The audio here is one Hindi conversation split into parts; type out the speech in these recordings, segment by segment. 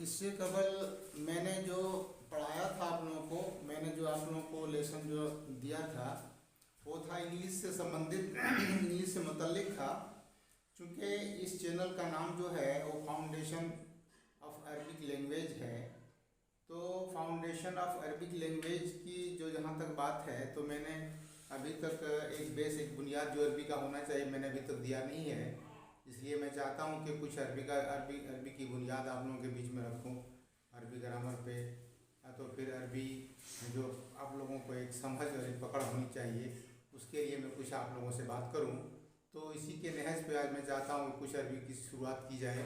इससे कबल मैंने जो पढ़ाया था आप लोगों को, मैंने जो आप लोगों को लेसन जो दिया था वो था इंग्लिश से संबंधित इंग्लिश से मुतल्लिक था। चूँकि इस चैनल का नाम जो है वो फाउंडेशन ऑफ अरबिक लैंग्वेज है, तो फाउंडेशन ऑफ अरबिक लैंग्वेज की जो जहाँ तक बात है तो मैंने अभी तक एक बुनियाद जो अरबी का होना चाहिए मैंने अभी तक दिया नहीं है। इसलिए मैं चाहता हूँ कि कुछ अरबी की बुनियाद आप लोगों के बीच में रखूँ अरबी ग्रामर पे, तो फिर अरबी जो आप लोगों को एक समझ और एक पकड़ होनी चाहिए, उसके लिए मैं कुछ आप लोगों से बात करूँ। तो इसी के नहज पे आज मैं चाहता हूँ कुछ अरबी की शुरुआत की जाए।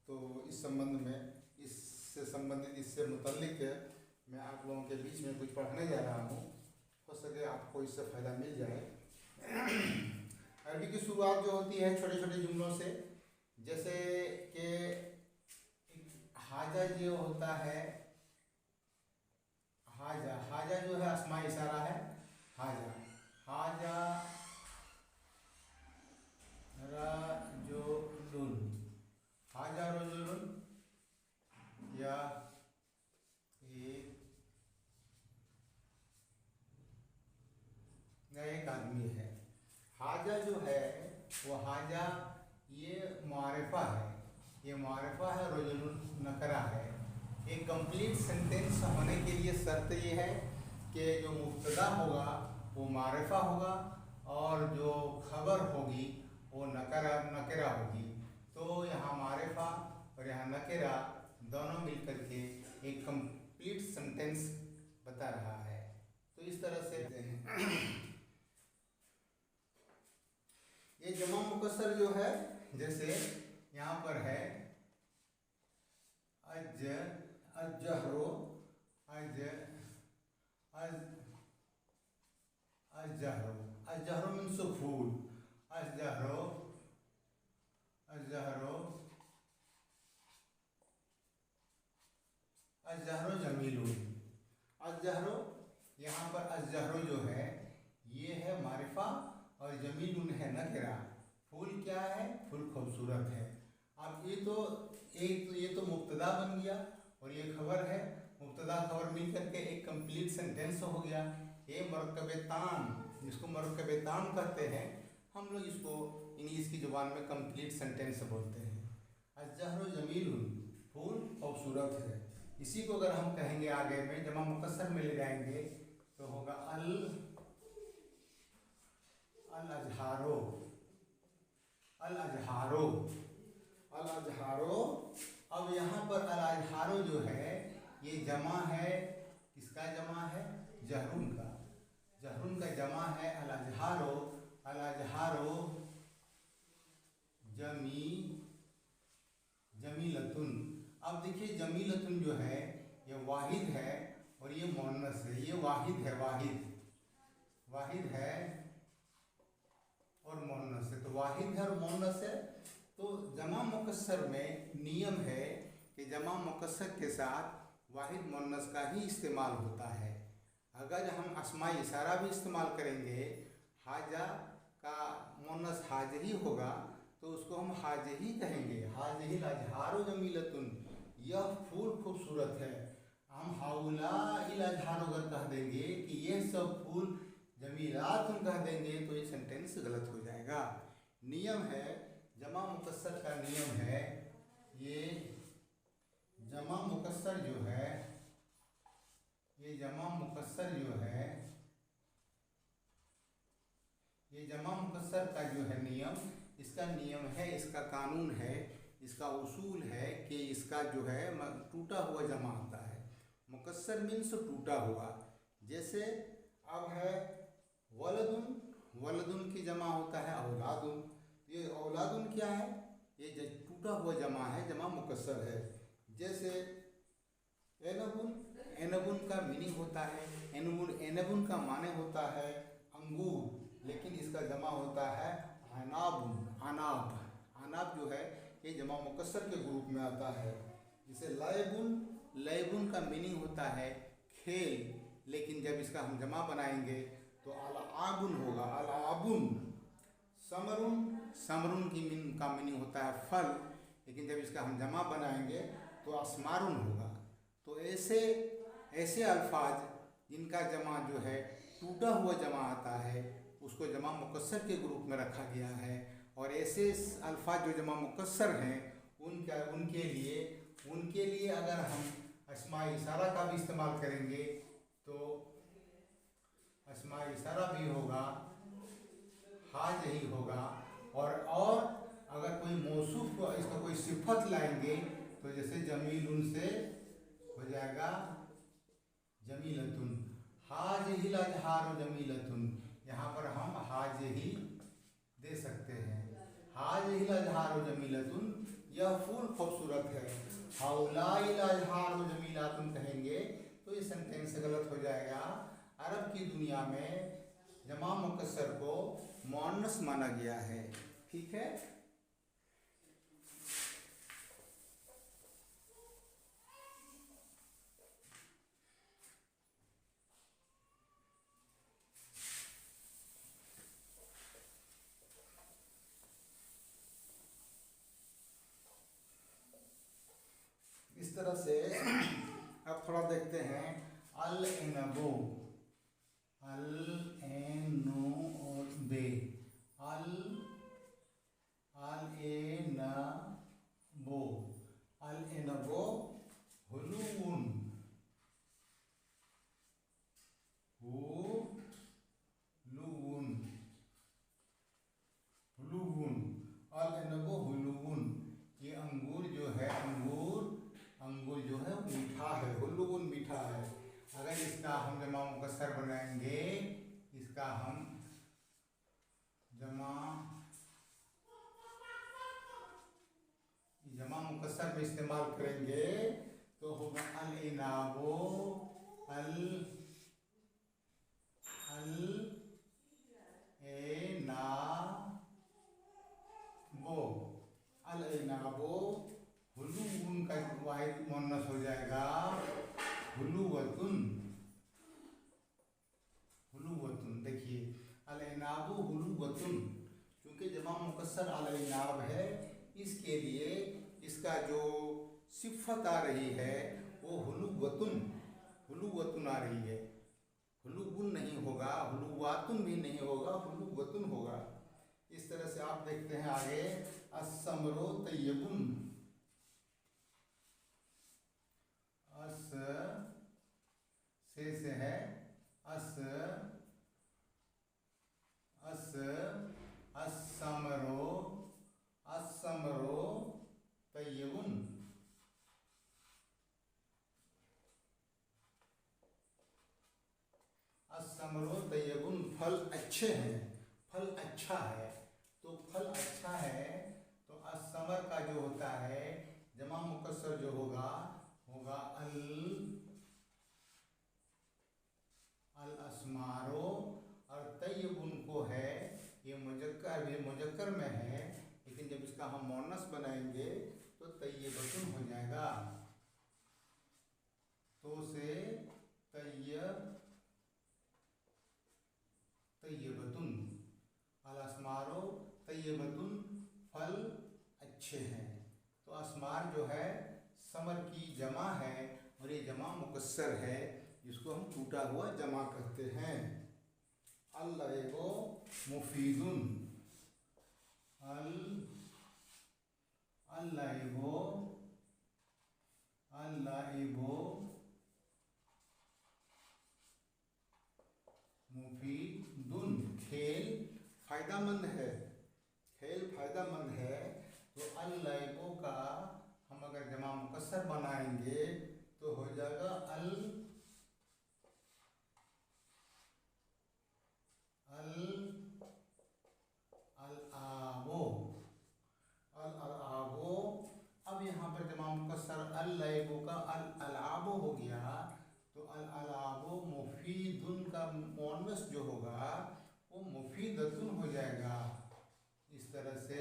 तो इस संबंध में, इससे संबंधित, इससे मुतल्लिक मैं आप लोगों के बीच में कुछ पढ़ने जा रहा हूँ, हो सके आपको इससे फ़ायदा मिल जाए। अरबी की शुरुआत जो होती है छोटे छोटे जुमलों से, जैसे कि हाजा जो होता है, हाजा हाजा जो है अस्माए इशारा है। हाजा हाजा रजुलुन, हाजा रजुलुन या एक आदमी है। हाजा जो है वो हाजा ये मारिफा है, ये मारिफा है, रजुलुन नकरा है। एक कंप्लीट सेंटेंस होने के लिए शर्त ये है कि जो मुब्तदा होगा वो मारिफा होगा और जो खबर होगी वो नकरा होगी। तो यहाँ मारिफा और यहाँ नकरा दोनों मिलकर के एक कंप्लीट सेंटेंस बता रहा है। तो इस तरह से ये जमा मुकस्सर जो है, जैसे यहाँ पर है अजहरो, अजहरो, अजहरो मीन्स फूल, अजहरो, अजहरो, अजहरो जमीलुन। अजहरो, यहाँ पर अजहरो जो है ये है मारिफा और जमीलुन है नकरा। फूल क्या है? फूल खूबसूरत है। अब ये तो मुब्तदा बन गया और ये खबर है। मुब्तदा खबर मिल करके एक कंप्लीट सेंटेंस हो गया। ये मरकबे तान, जिसको मरकबे तान कहते हैं, हम लोग इसको इंग्लिश की ज़ुबान में कंप्लीट सेंटेंस बोलते हैं। अज़्ज़हरु जमीलुन, फूल खूबसूरत है। इसी को अगर हम कहेंगे आगे में जमा मुकस्सर में ले जाएंगे तो होगा अल-अज़हारो, अल-अज़हारो, अल-अज़हारो। अब यहाँ पर अल-अज़हारो जो है ये जमा है, किसका जमा है? जहरुन का। जहरुन का जमा है अल-अज़हारो, अल-अज़हारो जमीलतुन। अब देखिए जमीलतुन जो है ये वाहिद है और ये मुअन्नस है। ये वाहिद है, वाहिद है और मुअन्नस है। तो वाहिद है और मुअन्नस है। तो जमा मुकस्सर में नियम है कि जमा मुकस्सर के साथ वाहिद मुअन्नस का ही इस्तेमाल होता है। अगर हम अस्माए इशारा भी इस्तेमाल करेंगे, हाजा का मुअन्नस हाज ही होगा तो उसको हम हाज ही कहेंगे। हाजिहिल अज़हारु जमीलतुन, यह फूल खूबसूरत है। हम हाउलाइल अज़हारु अगर कह देंगे कि ये सब फूल जमीलातुन कह देंगे तो ये सेंटेंस गलत हो जाएगा। नियम है, जमा मुकस्सर का नियम है, ये जमा मुकस्सर जो है, ये जमा मुकस्सर जो है, ये जमा मुकस्सर का जो है नियम, इसका नियम है, इसका कानून है, इसका उसूल है कि इसका जो है टूटा हुआ जमा आता है। मुकस्सर मीन्स टूटा हुआ। जैसे अब है वलदुन, वलदुन की जमा होता है औलादुन। ये औलादुन क्या है? ये टूटा हुआ जमा है, जमा मुकस्सर है। जैसे एनबुन, एनबुन का मीनिंग होता है, एनबुन का माने होता है अंगूर, लेकिन इसका जमा होता है अनाबुन, अनाब। अनाब जो है ये जमा मुकस्सर के ग्रुप में आता है। जैसे लैबुन, लैबुन का मीनिंग होता है खेल, लेकिन जब इसका हम जमा बनाएंगे तो अलाबुन होगा, अलाबुन। समरुन, समरुन का मीनिंग होता है फल, लेकिन जब इसका हम जमा बनाएंगे तो अस्मारुन होगा। तो ऐसे ऐसे अल्फाज जिनका जमा जो है टूटा हुआ जमा आता है उसको जमा मुकस्सर के ग्रुप में रखा गया है। और ऐसे अल्फाज जो जमा मुकस्सर हैं उनके लिए अगर हम अस्माए इशारा का भी इस्तेमाल करेंगे तो अस्माए इशारा भी होगा, हाज ही होगा। और अगर कोई मौसूफ को इसका कोई सिफत लाएंगे तो जैसे जमीलुन से हो जाएगा जमीलतुन, हाज ही लजहार जमीलतुन, यहाँ पर हम हाज ही दे सकते हैं। हाज ही लजहार जमीलतुन यह फूल खूबसूरत है। हाउलाई लजहार जमीलातुन कहेंगे तो ये सेंटेंस गलत हो जाएगा। अरब की दुनिया में जमा मुकस्सर को मुअन्नस माना गया है। ठीक है। इस तरह से अब थोड़ा देखते हैं अल एनबो, अल एनो और बे, अल एनबो, अल एनबो हुलून, हुलून, हुलून, अल एनबो हुलून। ये अंगूर जो है अंगूर जो है मीठा है, हुलून मीठा है। अगर इसका हम जमा मुकस्सर बनाएंगे, इसका हम जमा मुकस्सर में इस्तेमाल करेंगे तो होगा अल इनाबो, अल एनाबो, अल एनाबो हुलून का वाहिद मुअन्नस हो जाएगा हुलूवतुन, हुलूवतुन। देखिए अल एनाबु हुलूवतुन, क्योंकि जमा मुकस्सर अल एनाब है इसके लिए इसका जो सिफत आ रही है वो हुलूवतुन, हुलूवतुन आ रही है। हुलूबुन नहीं होगा, हुलूवातुन भी नहीं होगा, हुलूवतुन होगा। इस तरह से आप देखते हैं आगे अस्समरो तय्यबुन, अस से है अस, अस्समरो, अस्समरो तय्यबुन, अस्समरो तय्यबुन फल अच्छे हैं, फल अच्छा है। तो फल अच्छा है तो अस्समर का जो होता है जमा मुकस्सर जो होगा अल अस्मारो। और तय्यबुन को है ये मुजक्कर में है, लेकिन जब इसका हम मुअन्नस बनाएंगे तो तय्यबतुन हो जाएगा। तो से तय्यबतुन, अल अस्मारो तय्यबतुन फल अच्छे हैं। तो अस्मार जो है समर की जमा है और ये जमा मुकस्सर है जिसको हम टूटा हुआ जमा कहते हैं। अल-लइबो मुफीदुन, अल-लइबो मुफीदुन, खेल फायदामंद है, खेल फायदामंद है। तो अल-लइबो का हम अगर जमा मुकस्सर बनाएंगे तो हो जाएगा अल-आबो, अल-आबो। अब यहाँ पर जमा मुकस्सर अल-लइबो का अल-आबो हो गया तो अल-आबो मुफीदुन का मुअन्नस जो होगा वो मुफीदतुन हो जाएगा। इस तरह से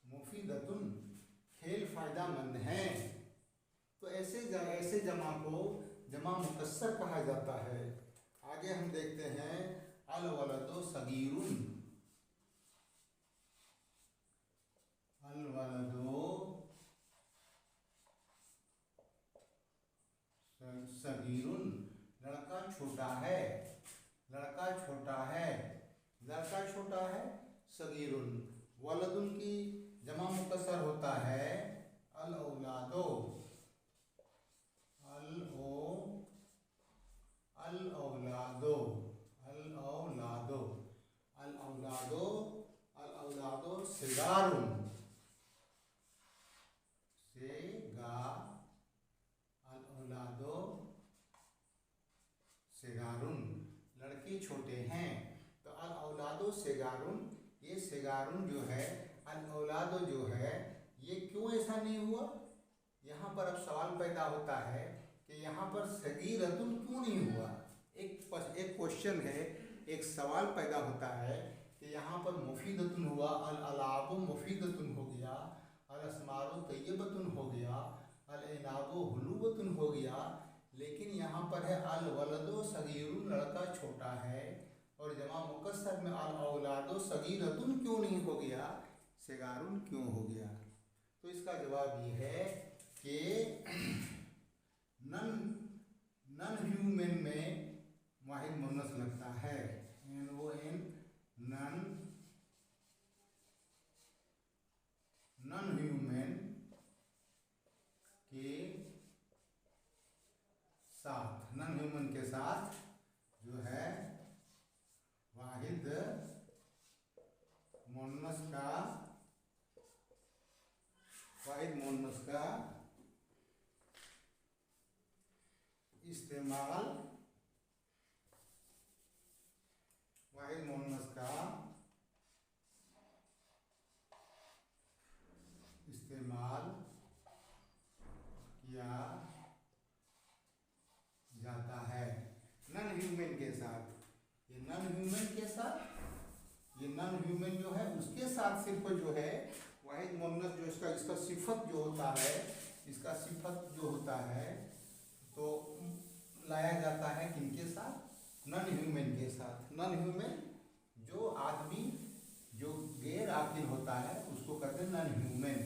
मुफीदतुन खेल फायदामंद है। तो ऐसे जमा को जमा मुकस्सर कहा जाता है। आगे हम देखते हैं अल वलदो सगीरुन, अल वलदो सगीरुन, लड़का छोटा है, लड़का छोटा है, लड़का छोटा है। सगीरुन, वलदुन की जमा मुकस्सर होता है अल औलादो, अल औलादो, अल औलादो, अल औलादो, अल औलादो सिगारुन, सेगा, अल औलादो सेगारुन, लड़के छोटे हैं। तो अल औलादो सेगारुन, ये सेगारुन जो है, अल औलादो जो है, ये क्यों ऐसा नहीं हुआ? यहाँ पर अब सवाल पैदा होता है कि यहाँ पर सगीरतुन क्यों नहीं हुआ। एक क्वेश्चन है, एक सवाल पैदा होता है कि यहाँ पर मुफीदतुन हुआ, अल अलाबो मुफीदतुन हो गया, अल अस्मारो तय्यबतुन हो गया, अल इनाबो हुलूबतुन हो गया, लेकिन यहाँ पर है अल वलदो सगीरुन, लड़का छोटा है, और जमा मुकस्सर में अल औलादो सगीरतुन क्यों नहीं हो गया, सिगारुन क्यों हो गया? तो इसका जवाब ये है कि नन ह्यूमन में वाहिद मुन्नस लगता है, NON, नन ह्यूमन के साथ, नन ह्यूमन के साथ जो है वाहिद मुन्नस का, वाहिद मुन्नस का इस्तेमाल, वाहिद मुन्नस का इस्तेमाल किया जाता है नन ह्यूमन के साथ। ये नन ह्यूमन के साथ, ये नन ह्यूमन जो है उसके साथ सिर्फ जो है वाहिद मुन्नस जो इसका सिफत जो होता है, इसका सिफत जो होता है तो लाया जाता है किनके साथ? नन ह्यूमन के साथ। नन ह्यूमन जो आदमी जो गैर आकिल होता है उसको कहते हैं नन ह्यूमन।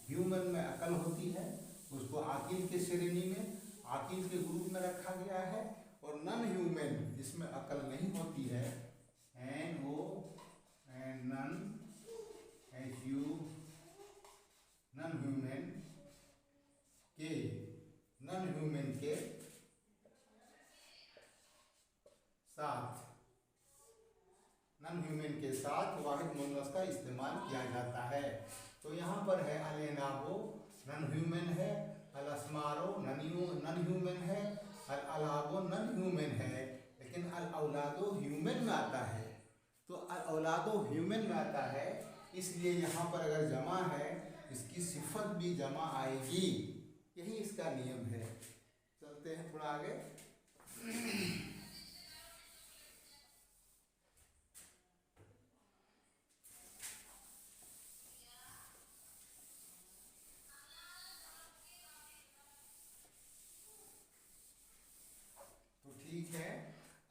ह्यूमन में अकल होती है, उसको आकिल के श्रेणी में, आकिल के ग्रुप में रखा गया है, और नन ह्यूमन जिसमें अकल नहीं होती है, नन नन ह्यूमन के, नन ह्यूमन के साथ, नन ह्यूमन के साथ वाहिद मुन्नस का इस्तेमाल किया जाता है। तो यहाँ पर है अल इनाबो नन ह्यूमन है, अल अस्मारो नन ह्यूमन है, अल अलाबो नन ह्यूमन है, लेकिन अल औलादो ह्यूमन में आता है। तो अल औलादो ह्यूमन में आता है, इसलिए यहाँ पर अगर जमा है इसकी सिफत भी जमा आएगी, यही इसका नियम है। चलते हैं थोड़ा आगे। ठीक है,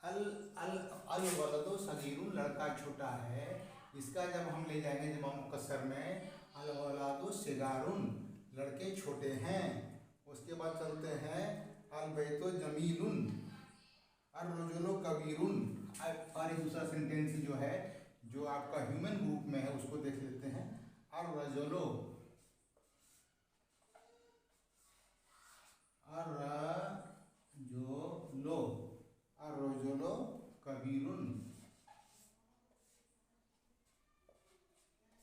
अल अल अल वलदो सगीरुन, लड़का छोटा है, इसका जब हम ले जाएंगे जमा मुकस्सर में अल वलादो सिगारुन, लड़के छोटे हैं। उसके बाद चलते हैं अल बैतो जमीलुन, अल रजुलो कबीरुन। और एक दूसरा सेंटेंस जो है जो आपका ह्यूमन ग्रुप में है उसको देख लेते हैं। अल रजुलो, अर्रजुलो कबीरुन,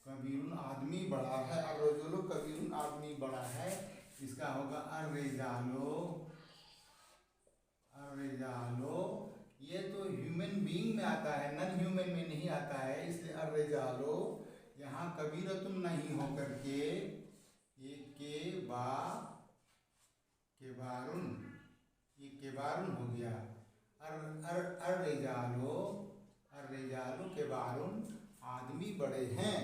कबीरुन आदमी बड़ा है, अर्रजुलो कबीरुन आदमी बड़ा है, इसका होगा अर्रिजालो, अर्रिजालो। ये तो ह्यूमन बीइंग में आता है, नन ह्यूमन में नहीं आता है, इसलिए अर्रिजालो यहाँ कबीरतुन नहीं होकर के ये केबारुन, ये केबारुन हो गया। अर्रिजालो, अर्रिजालो केबारुन, आदमी बड़े हैं।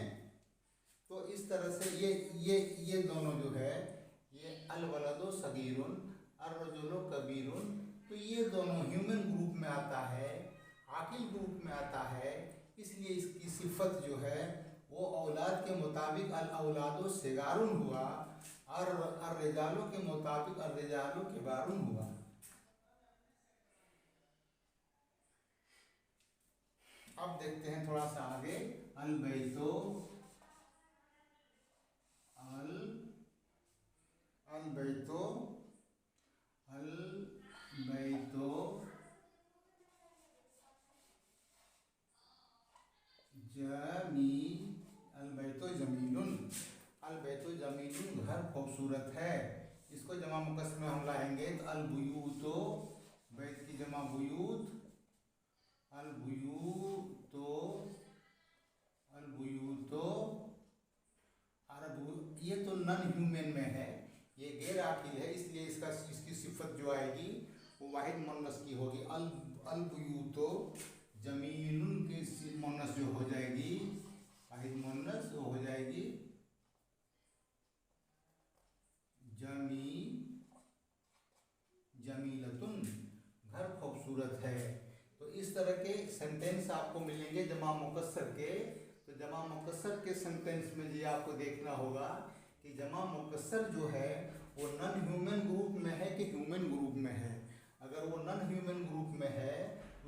तो इस तरह से ये दोनों जो है ये अल वलदो सगीरुन, अर्रजुलो कबीरुन, तो ये दोनों ह्यूमन ग्रुप में आता है, आकिल ग्रुप में आता है, इसलिए इसकी सिफत जो है वो औलाद के मुताबिक अल औलादो सिगारुन हुआ और अर्रिजालों के मुताबिक अर्रिजालों किबारुन हुआ। अब देखते हैं थोड़ा सा आगे। अल बैतो अल अल बैतो अल बैतो जमी अल बैतो जमीलुन। अल बैतो जमीलुन घर खूबसूरत है। इसको जमा मुकस्सर में हम लाएंगे तो अल बुयूतो, बैत की जमा बुयूत, अल बुयूतो अल बुयूतो। और ये तो नॉन ह्यूमन में है, ये गैर आकिल है, इसलिए इसकी सिफत जो आएगी वो वाहिद मुन्नस की होगी। अल बुयूतो जमीलुन की मुन्नस जो हो जाएगी, वाहिद मुन्नस वो हो जाएगी जमीलतुन, घर खूबसूरत है। तो इस तरह के सेंटेंस आपको मिलेंगे जमा मुकस्सर के। तो जमा मुकस्सर के सेंटेंस में ये आपको देखना होगा कि जमा मुकस्सर जो है वो नॉन ह्यूमन ग्रुप में है कि ह्यूमन ग्रुप में है। अगर वो नॉन ह्यूमन ग्रुप में है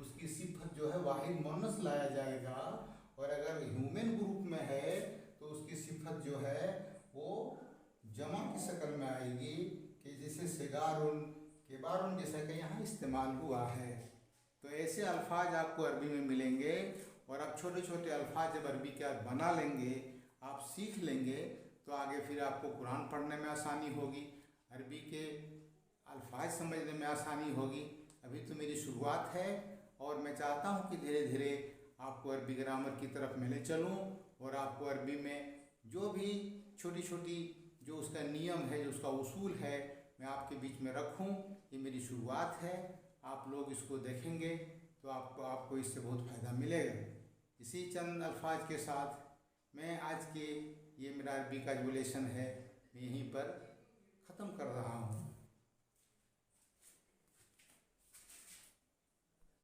उसकी सिफत जो है वाहिद मुन्नस लाया जाएगा, और अगर ह्यूमन ग्रुप में है तो उसकी सिफत जो है वो जमा की शक्ल में आएगी कि जैसे सिगारुन किबारुन जैसा कि यहाँ इस्तेमाल हुआ है। तो ऐसे अल्फाज आपको अरबी में मिलेंगे, और आप छोटे छोटे अल्फाज जब अरबी के आप बना लेंगे, आप सीख लेंगे, तो आगे फिर आपको कुरान पढ़ने में आसानी होगी, अरबी के अल्फाज समझने में आसानी होगी। अभी तो मेरी शुरुआत है और मैं चाहता हूँ कि धीरे धीरे आपको अरबी ग्रामर की तरफ मैं ले चलूँ, और आपको अरबी में जो भी छोटी छोटी जो उसका नियम है, जो उसका उसूल है, मैं आपके बीच में रखूं। ये मेरी शुरुआत है, आप लोग इसको देखेंगे तो आपको इससे बहुत फ़ायदा मिलेगा। इसी चंद अल्फाज के साथ मैं आज के ये मेरा अरबी का जो लेसन है मैं यहीं पर